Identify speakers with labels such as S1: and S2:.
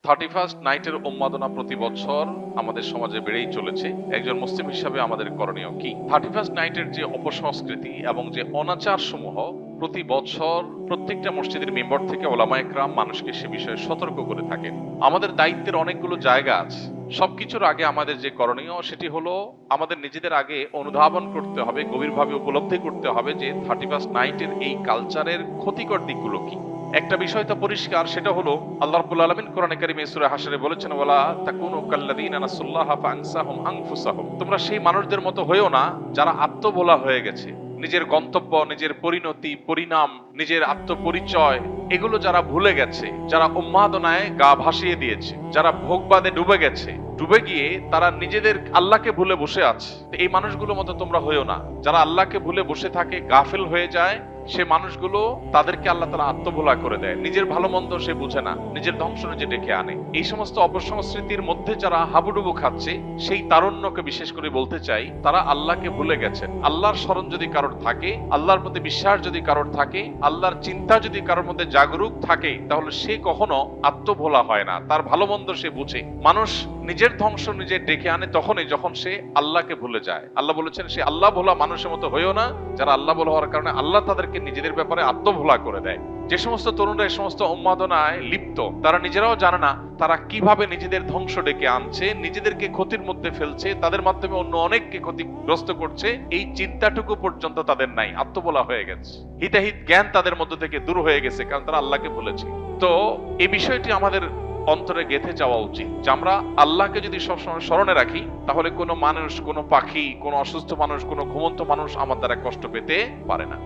S1: 31st নাইটের উন্মাদনা প্রতি বছর আমাদের সমাজে বেড়েই চলেছে। একজন মুসলিম হিসাবে আমাদের করণীয় কি? 31st নাইটের যে অপসংস্কৃতি এবং যে অনাচার সমূহ প্রতি বছর প্রত্যেকটা মসজিদের মেম্বার থেকে ওলামা একরাম মানুষকে সে বিষয়ে সতর্ক করে থাকেন। আমাদের দায়িত্বের অনেকগুলো জায়গা আছে। সবকিছুর আগে আমাদের যে করণীয় সেটি হলো আমাদের নিজেদের আগে অনুধাবন করতে হবে, গভীরভাবে উপলব্ধি করতে হবে যে 31st নাইটের এই কালচারের ক্ষতিকর দিকগুলো কি। একটা বিষয় তো পরিষ্কার, সেটা হলো আল্লাহ রাব্বুল আলামিন কোরআনে কারিমে সূরা হাশরে বলেছেন, ওয়ালা তাকুনু কাল্লাযীনা নাসুল্লাহা ফাআনসাহুম আনফুসাহুম। তোমরা সেই মানুষদের মতো হয়েও না যারা আত্মভোলা হয়ে গেছে। নিজের গন্তব্য, নিজের পরিণতি, পরিণাম, নিজের আত্মপরিচয় এগুলো যারা ভুলে গেছে, যারা উন্মাদনায় গা ভাসিয়ে দিয়েছে, যারা ভোগবাদে ডুবে গেছে, ডুবে গিয়ে তারা নিজেদের আল্লাহকে ভুলে বসে আছে। এই মানুষগুলোর মতো তোমরা হইও না। যারা আল্লাহকে ভুলে বসে থাকে, গাফিল হয়ে যায়, সে মানুষগুলো তাদেরকে আল্লাহ তাআলা আত্মভোলা করে দেয়। নিজের ভালো মন্দ সে বুঝে না, নিজের ধ্বংস নিজে ডেকে আনে। এই সমস্ত অপসংস্কৃতির মধ্যে যারা হাবুডুবু খাচ্ছে, সেই তারুণ্যকে বিশেষ করে বলতে চাই, তারা আল্লাহকে ভুলে গেছেন। আল্লাহর স্মরণ যদি কারোর থাকে, আল্লাহর মধ্যে বিশ্বাস যদি কারোর থাকে, আল্লাহর চিন্তা যদি কারোর মধ্যে জাগরুক থাকে, তাহলে সে কখনো আত্মভোলা হয় না। তার ভালো মন্দ সে বুঝে। মানুষ নিজের ধ্বংস নিজে ডেকে আনে তখনই যখন সে আল্লাহকে ভুলে যায়। আল্লাহ বলেছেন, সে আল্লাহ ভোলা মানুষের মতো হইও না যারা আল্লাহ ভোলা হওয়ার কারণে আল্লাহ তাদেরকে নিজেদের ব্যাপারে আত্মভোলা করে দেয়। যে সমস্ত তরুণরা এই সমস্ত উন্মাদনায় লিপ্ত, তারা নিজেরাও জানে না তারা কিভাবে নিজেদের ধ্বংস ডেকে আনছে, নিজেদেরকে ক্ষতির মধ্যে ফেলছে, তাদের মাধ্যমে অন্য অনেককে ক্ষতিগ্রস্ত করছে। এই চিন্তাটুকু পর্যন্ত তাদের নাই, আত্মভোলা হয়ে গেছে। হিতাহিত জ্ঞান তাদের মধ্য থেকে দূর হয়ে গেছে, কারণ তারা আল্লাহকে ভুলেছে। তো এই বিষয়টি আমাদের অন্তরে গেঁথে যাওয়া উচিত যে আমরা আল্লাহকে যদি সবসময় স্মরণে রাখি, তাহলে কোনো মানুষ, কোনো পাখি, কোনো অসুস্থ মানুষ, কোনো ঘুমন্ত মানুষ আমার দ্বারা কষ্ট পেতে পারে না।